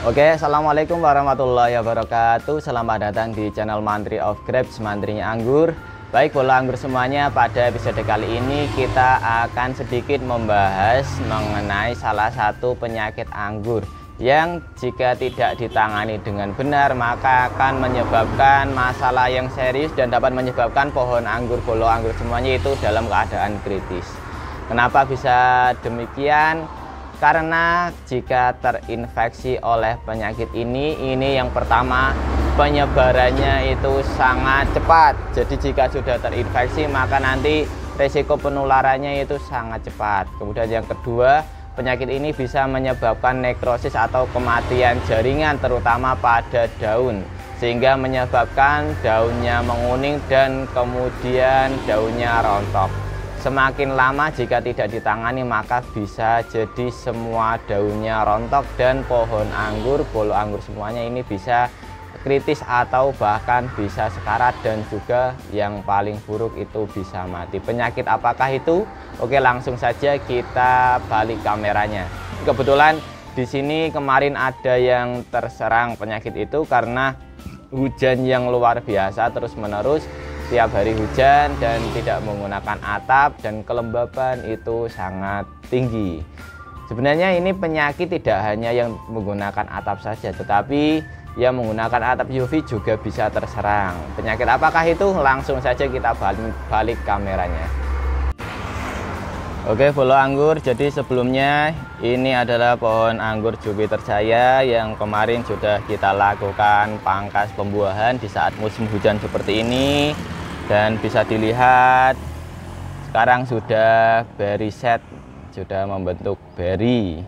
Oke, assalamualaikum warahmatullahi wabarakatuh. Selamat datang di channel Mantri of Grapes, mantrinya anggur. Baik bola anggur semuanya, pada episode kali ini kita akan sedikit membahas mengenai salah satu penyakit anggur yang jika tidak ditangani dengan benar maka akan menyebabkan masalah yang serius dan dapat menyebabkan pohon anggur, bolo anggur semuanya itu dalam keadaan kritis. Kenapa bisa demikian? Karena jika terinfeksi oleh penyakit ini yang pertama, penyebarannya itu sangat cepat. Jadi jika sudah terinfeksi maka nanti resiko penularannya itu sangat cepat. Kemudian yang kedua, penyakit ini bisa menyebabkan nekrosis atau kematian jaringan terutama pada daun, sehingga menyebabkan daunnya menguning dan kemudian daunnya rontok. Semakin lama jika tidak ditangani maka bisa jadi semua daunnya rontok dan pohon anggur, bolo anggur semuanya ini bisa kritis atau bahkan bisa sekarat dan juga yang paling buruk itu bisa mati. Penyakit apakah itu? Oke, langsung saja kita balik kameranya. Kebetulan di sini kemarin ada yang terserang penyakit itu karena hujan yang luar biasa terus-menerus. Tiap hari hujan dan tidak menggunakan atap dan kelembaban itu sangat tinggi. Sebenarnya ini penyakit tidak hanya yang menggunakan atap saja, tetapi yang menggunakan atap UV juga bisa terserang. Penyakit apakah itu? Langsung saja kita balik kameranya. Oke, bolo anggur. Jadi sebelumnya ini adalah pohon anggur Jupiter Jaya yang kemarin sudah kita lakukan pangkas pembuahan di saat musim hujan seperti ini. Dan bisa dilihat sekarang sudah berry set, sudah membentuk berry.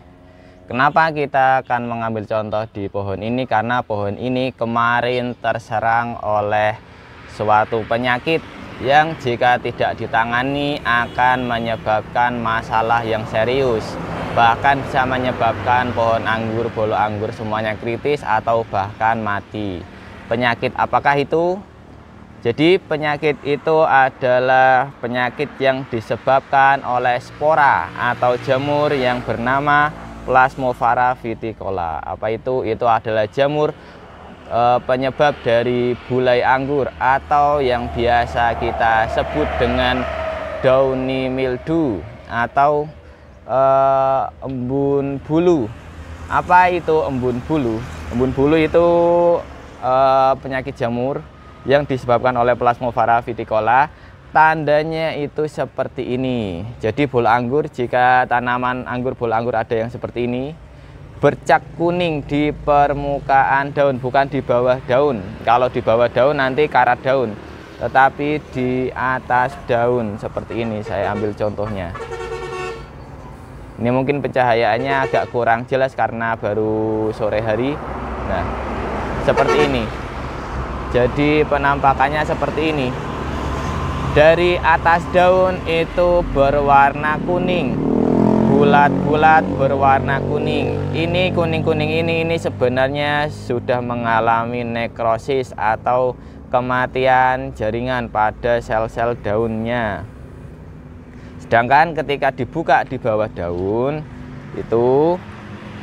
Kenapa kita akan mengambil contoh di pohon ini? Karena pohon ini kemarin terserang oleh suatu penyakit yang jika tidak ditangani akan menyebabkan masalah yang serius. Bahkan bisa menyebabkan pohon anggur, bolo anggur semuanya kritis atau bahkan mati. Penyakit apakah itu? Jadi penyakit itu adalah penyakit yang disebabkan oleh spora atau jamur yang bernama Plasmopara viticola. Apa itu? Itu adalah jamur penyebab dari bulai anggur atau yang biasa kita sebut dengan downy mildew atau embun bulu. Apa itu embun bulu? Embun bulu itu penyakit jamur yang disebabkan oleh Plasmopara viticola. Tandanya itu seperti ini. Jadi bolo anggur, jika tanaman anggur, bolo anggur ada yang seperti ini, bercak kuning di permukaan daun, bukan di bawah daun. Kalau di bawah daun nanti karat daun, tetapi di atas daun seperti ini. Saya ambil contohnya. Ini mungkin pencahayaannya agak kurang jelas karena baru sore hari. Nah, seperti ini. Jadi penampakannya seperti ini. Dari atas daun itu berwarna kuning, bulat-bulat berwarna kuning. Ini kuning-kuning ini sebenarnya sudah mengalami nekrosis atau kematian jaringan pada sel-sel daunnya. Sedangkan ketika dibuka di bawah daun itu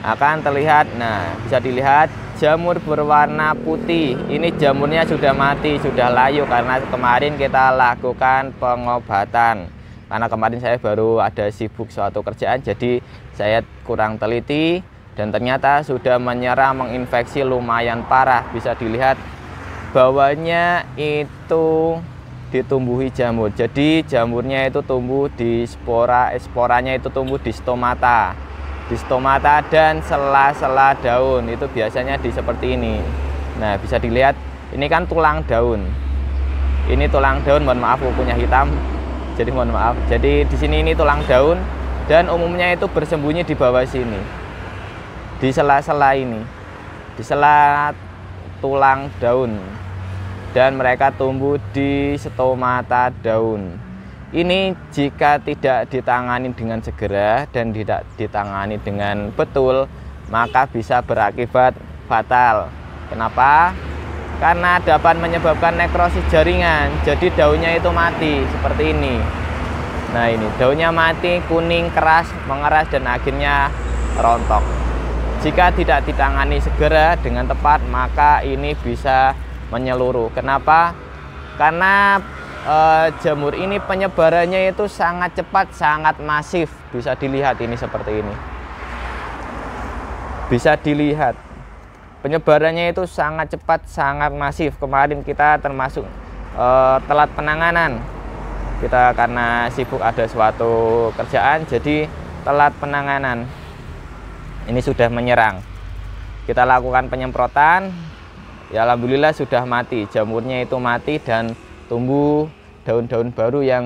akan terlihat, nah bisa dilihat jamur berwarna putih. Ini jamurnya sudah mati, sudah layu karena kemarin kita lakukan pengobatan. Karena kemarin saya baru ada sibuk suatu kerjaan, jadi saya kurang teliti dan ternyata sudah menyerang, menginfeksi lumayan parah. Bisa dilihat bawahnya itu ditumbuhi jamur. Jadi jamurnya itu tumbuh di spora, sporanya itu tumbuh di stomata. Di stomata dan sela-sela daun itu biasanya di seperti ini. Nah, bisa dilihat ini kan tulang daun. Ini tulang daun, mohon maaf kukunya hitam. Jadi mohon maaf. Jadi di sini ini tulang daun dan umumnya itu bersembunyi di bawah sini. Di sela-sela ini. Di sela tulang daun. Dan mereka tumbuh di stomata daun. Ini jika tidak ditangani dengan segera dan tidak ditangani dengan betul, maka bisa berakibat fatal. Kenapa? Karena dapat menyebabkan nekrosis jaringan. Jadi daunnya itu mati seperti ini. Nah, ini daunnya mati, kuning, keras, mengeras dan akhirnya rontok. Jika tidak ditangani segera dengan tepat, maka ini bisa menyeluruh. Kenapa? Karena jamur ini penyebarannya itu sangat cepat, sangat masif. Bisa dilihat ini seperti ini. Bisa dilihat penyebarannya itu sangat cepat, sangat masif. Kemarin kita termasuk telat penanganan. Kita karena sibuk ada suatu kerjaan, jadi telat penanganan. Ini sudah menyerang. Kita lakukan penyemprotan. Ya alhamdulillah sudah mati. Jamurnya itu mati dan tumbuh daun-daun baru yang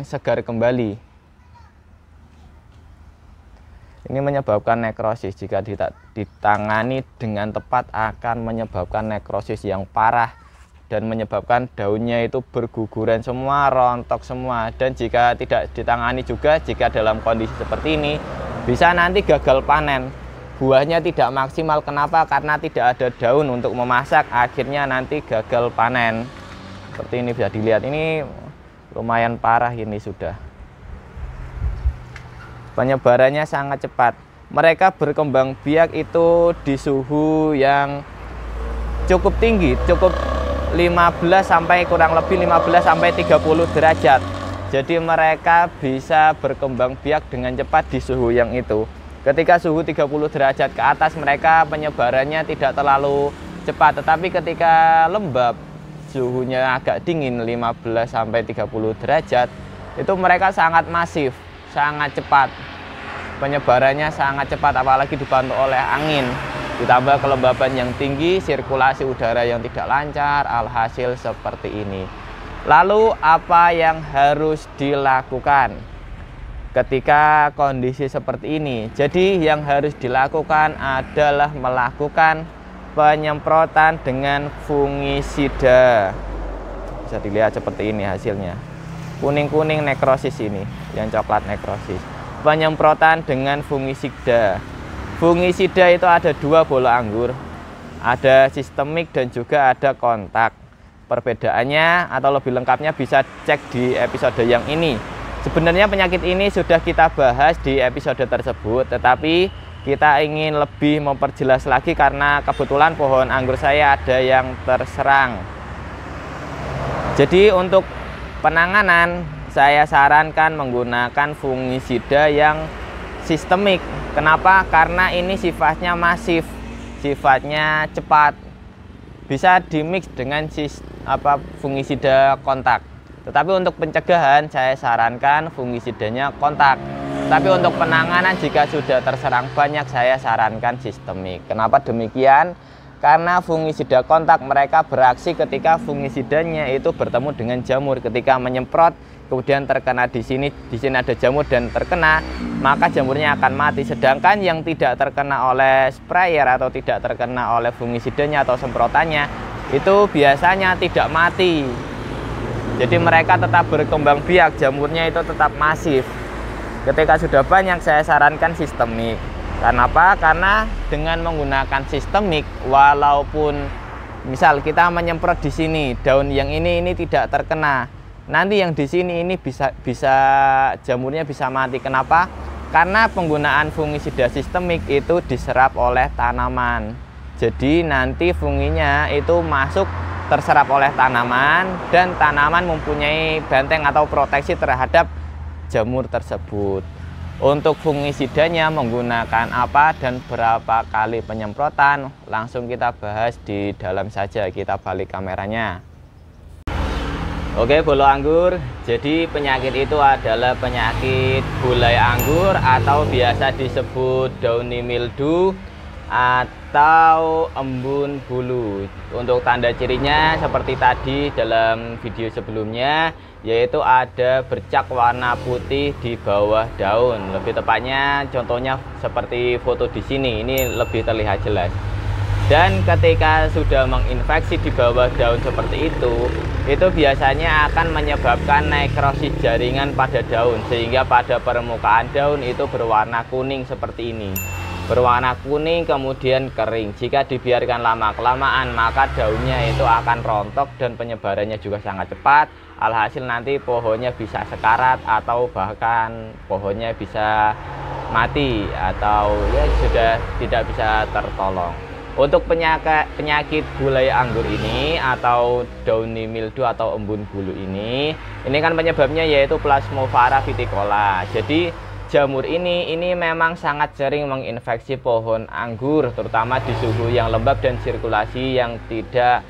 segar kembali. Ini menyebabkan nekrosis. Jika tidak ditangani dengan tepat akan menyebabkan nekrosis yang parah dan menyebabkan daunnya itu berguguran semua, rontok semua. Dan jika tidak ditangani juga, jika dalam kondisi seperti ini, bisa nanti gagal panen. Buahnya tidak maksimal. Kenapa? Karena tidak ada daun untuk memasak. Akhirnya nanti gagal panen. Seperti ini bisa dilihat. Ini lumayan parah ini sudah. Penyebarannya sangat cepat. Mereka berkembang biak itu di suhu yang cukup tinggi, cukup 15 sampai kurang lebih 15 sampai 30 derajat. Jadi mereka bisa berkembang biak dengan cepat di suhu yang itu. Ketika suhu 30 derajat ke atas, mereka penyebarannya tidak terlalu cepat. Tetapi ketika lembab, suhunya agak dingin 15 sampai 30 derajat, itu mereka sangat masif, sangat cepat. Penyebarannya sangat cepat, apalagi dibantu oleh angin. Ditambah kelembaban yang tinggi, sirkulasi udara yang tidak lancar, alhasil seperti ini. Lalu apa yang harus dilakukan ketika kondisi seperti ini? Jadi yang harus dilakukan adalah melakukan penyemprotan dengan fungisida. Bisa dilihat seperti ini hasilnya. Kuning-kuning nekrosis ini, yang coklat nekrosis. Penyemprotan dengan fungisida. Fungisida itu ada dua bola anggur. Ada sistemik dan juga ada kontak. Perbedaannya atau lebih lengkapnya bisa cek di episode yang ini. Sebenarnya penyakit ini sudah kita bahas di episode tersebut, tetapi kita ingin lebih memperjelas lagi karena kebetulan pohon anggur saya ada yang terserang. Jadi untuk penanganan saya sarankan menggunakan fungisida yang sistemik. Kenapa? Karena ini sifatnya masif, sifatnya cepat. Bisa dimix dengan fungisida kontak. Tetapi untuk pencegahan saya sarankan fungisidanya kontak. Tapi untuk penanganan jika sudah terserang banyak saya sarankan sistemik. Kenapa demikian? Karena fungisida kontak mereka beraksi ketika fungisidanya itu bertemu dengan jamur. Ketika menyemprot kemudian terkena di sini ada jamur dan terkena, maka jamurnya akan mati. Sedangkan yang tidak terkena oleh sprayer atau tidak terkena oleh fungisidanya atau semprotannya itu biasanya tidak mati. Jadi mereka tetap berkembang biak, jamurnya itu tetap masif. Ketika sudah banyak saya sarankan sistemik. Kenapa? Karena dengan menggunakan sistemik, walaupun misal kita menyemprot di sini, daun yang ini tidak terkena. Nanti yang di sini ini bisa jamurnya bisa mati. Kenapa? Karena penggunaan fungisida sistemik itu diserap oleh tanaman. Jadi nanti funginya itu masuk terserap oleh tanaman dan tanaman mempunyai benteng atau proteksi terhadap jamur tersebut. Untuk fungisidanya menggunakan apa dan berapa kali penyemprotan langsung kita bahas di dalam saja. Kita balik kameranya. Oke bolo anggur, jadi penyakit itu adalah penyakit bulai anggur atau biasa disebut downy mildew atau embun bulu. Untuk tanda cirinya seperti tadi dalam video sebelumnya, yaitu ada bercak warna putih di bawah daun. Lebih tepatnya contohnya seperti foto di sini, ini lebih terlihat jelas. Dan ketika sudah menginfeksi di bawah daun seperti itu biasanya akan menyebabkan nekrosis jaringan pada daun, sehingga pada permukaan daun itu berwarna kuning seperti ini. Berwarna kuning kemudian kering. Jika dibiarkan lama-kelamaan maka daunnya itu akan rontok dan penyebarannya juga sangat cepat. Alhasil nanti pohonnya bisa sekarat atau bahkan pohonnya bisa mati atau ya sudah tidak bisa tertolong. Untuk penyakit gulai anggur ini atau downy mildew atau embun bulu ini kan penyebabnya yaitu Plasmopara viticola. Jadi jamur ini memang sangat sering menginfeksi pohon anggur, terutama di suhu yang lembab dan sirkulasi yang tidak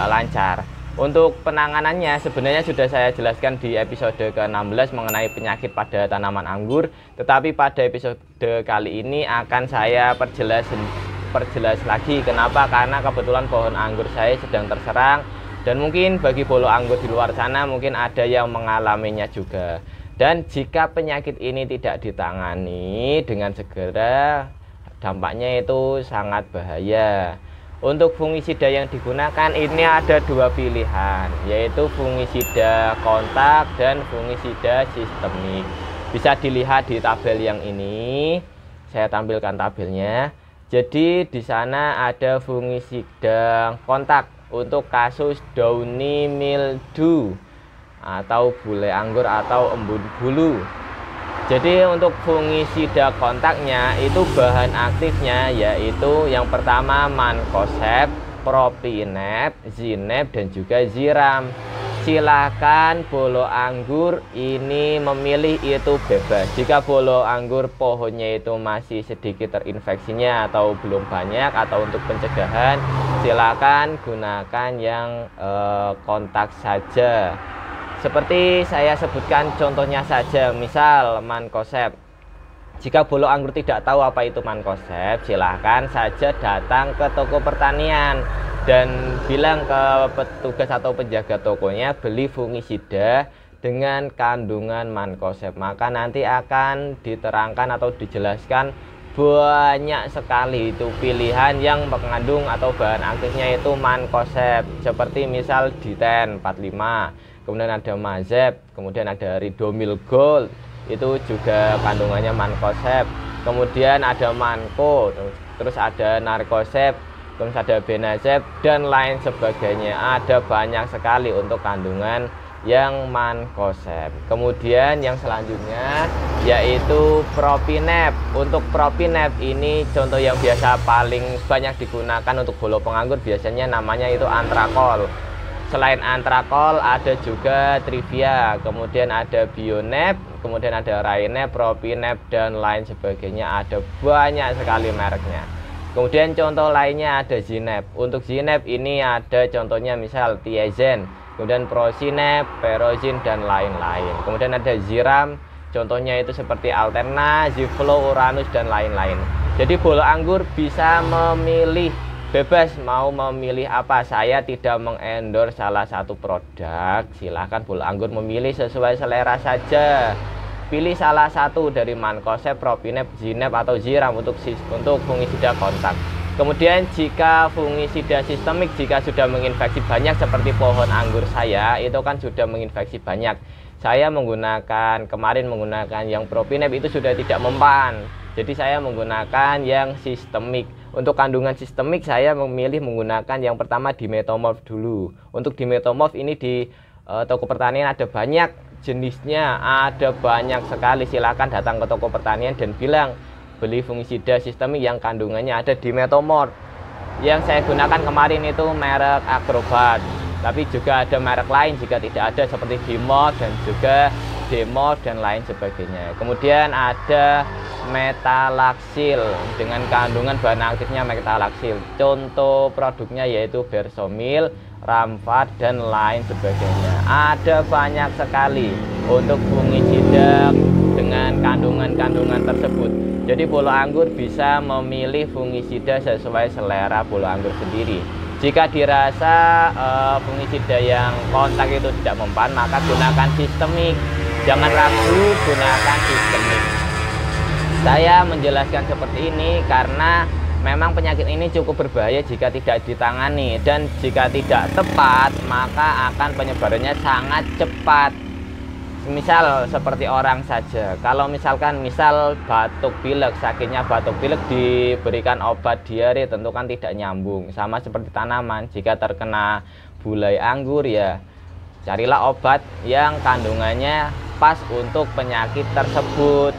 lancar. Untuk penanganannya sebenarnya sudah saya jelaskan di episode ke-16 mengenai penyakit pada tanaman anggur, tetapi pada episode kali ini akan saya perjelas lagi. Kenapa? Karena kebetulan pohon anggur saya sedang terserang, dan mungkin bagi bolo anggur di luar sana mungkin ada yang mengalaminya juga. Dan jika penyakit ini tidak ditangani dengan segera, dampaknya itu sangat bahaya. Untuk fungisida yang digunakan ini ada dua pilihan, yaitu fungisida kontak dan fungisida sistemik. Bisa dilihat di tabel yang ini, saya tampilkan tabelnya. Jadi di sana ada fungisida kontak untuk kasus downy mildew atau gulai anggur atau embun bulu. Jadi untuk fungisida kontaknya itu bahan aktifnya yaitu yang pertama mancozeb, propinep, zinep, dan juga ziram. Silakan bolo anggur ini memilih itu bebas. Jika bolo anggur pohonnya itu masih sedikit terinfeksinya atau belum banyak, atau untuk pencegahan silakan gunakan yang kontak saja. Seperti saya sebutkan contohnya saja, misal mancozeb. Jika bolo anggur tidak tahu apa itu mancozeb, silahkan saja datang ke toko pertanian dan bilang ke petugas atau penjaga tokonya beli fungisida dengan kandungan mancozeb. Maka nanti akan diterangkan atau dijelaskan banyak sekali itu pilihan yang mengandung atau bahan aktifnya itu mancozeb. Seperti misal Diten 45. Kemudian ada mazeb, kemudian ada ridomil gold, itu juga kandungannya mancozeb. Kemudian ada manko, terus ada narkoseb, terus ada benazeb, dan lain sebagainya. Ada banyak sekali untuk kandungan yang mancozeb. Kemudian yang selanjutnya yaitu propinep. Untuk propinep ini contoh yang biasa paling banyak digunakan untuk bolo penganggur, biasanya namanya itu antrakol. Selain antrakol ada juga trivia, kemudian ada bionep, kemudian ada rainep, propinep, dan lain sebagainya. Ada banyak sekali mereknya. Kemudian contoh lainnya ada zinep. Untuk zinep ini ada contohnya misal tiazen, kemudian prosinep, perozin, dan lain-lain. Kemudian ada ziram, contohnya itu seperti alterna, ziflo, uranus, dan lain-lain. Jadi bolo anggur bisa memilih, bebas mau memilih apa. Saya tidak mengendorse salah satu produk. Silahkan bolo anggur memilih sesuai selera saja. Pilih salah satu dari mancozeb, propinep, zinep, atau ziram untuk fungisida kontak. Kemudian jika fungisida sistemik, jika sudah menginfeksi banyak seperti pohon anggur saya, itu kan sudah menginfeksi banyak. Saya kemarin menggunakan yang propinep itu sudah tidak mempan. Jadi saya menggunakan yang sistemik. Untuk kandungan sistemik saya memilih menggunakan yang pertama dimetomorf dulu. Untuk dimetomorf ini di toko pertanian ada banyak jenisnya, ada banyak sekali. Silakan datang ke toko pertanian dan bilang beli fungisida sistemik yang kandungannya ada dimetomorf. Yang saya gunakan kemarin itu merek Agrobat, tapi juga ada merek lain jika tidak ada seperti Dimorf dan juga Demorf dan lain sebagainya. Kemudian ada metalaxyl dengan kandungan bahan aktifnya metalaxyl. Contoh produknya yaitu Bersomil, Ramfat, dan lain sebagainya. Ada banyak sekali untuk fungisida dengan kandungan-kandungan tersebut. Jadi bolo anggur bisa memilih fungisida sesuai selera bolo anggur sendiri. Jika dirasa fungisida yang kontak itu tidak mempan, maka gunakan sistemik. Jangan ragu, gunakan sistemik. Saya menjelaskan seperti ini karena memang penyakit ini cukup berbahaya jika tidak ditangani, dan jika tidak tepat maka akan penyebarannya sangat cepat. Misal seperti orang saja, kalau misalkan batuk pilek, sakitnya batuk pilek diberikan obat diare tentu kan tidak nyambung. Sama seperti tanaman, jika terkena bulai anggur ya carilah obat yang kandungannya pas untuk penyakit tersebut.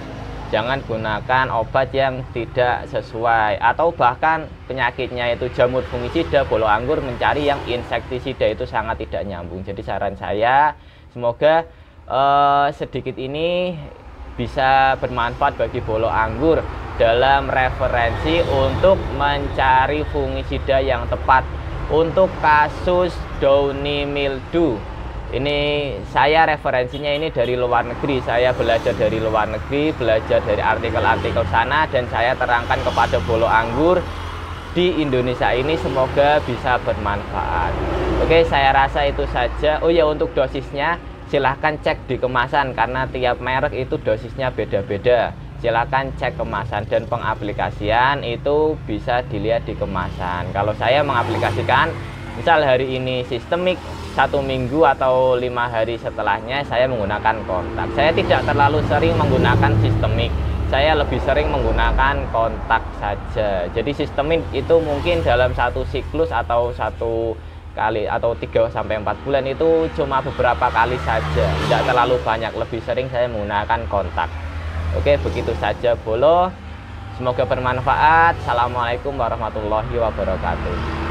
Jangan gunakan obat yang tidak sesuai, atau bahkan penyakitnya itu jamur fungisida, bolo anggur mencari yang insektisida, itu sangat tidak nyambung. Jadi saran saya, semoga sedikit ini bisa bermanfaat bagi bolo anggur dalam referensi untuk mencari fungisida yang tepat. Untuk kasus downy mildew, ini saya referensinya ini dari luar negeri. Saya belajar dari luar negeri, belajar dari artikel-artikel sana, dan saya terangkan kepada bolo anggur di Indonesia ini, semoga bisa bermanfaat. Oke, saya rasa itu saja. Oh ya, untuk dosisnya silahkan cek di kemasan, karena tiap merek itu dosisnya beda-beda. Silahkan cek kemasan, dan pengaplikasian itu bisa dilihat di kemasan. Kalau saya mengaplikasikan, misal hari ini sistemik, 1 minggu atau 5 hari setelahnya saya menggunakan kontak. Saya tidak terlalu sering menggunakan sistemik, saya lebih sering menggunakan kontak saja. Jadi sistemik itu mungkin dalam satu siklus atau 1 kali atau 3-4 bulan itu cuma beberapa kali saja, tidak terlalu banyak. Lebih sering saya menggunakan kontak. Oke, begitu saja bolo, semoga bermanfaat. Assalamualaikum warahmatullahi wabarakatuh.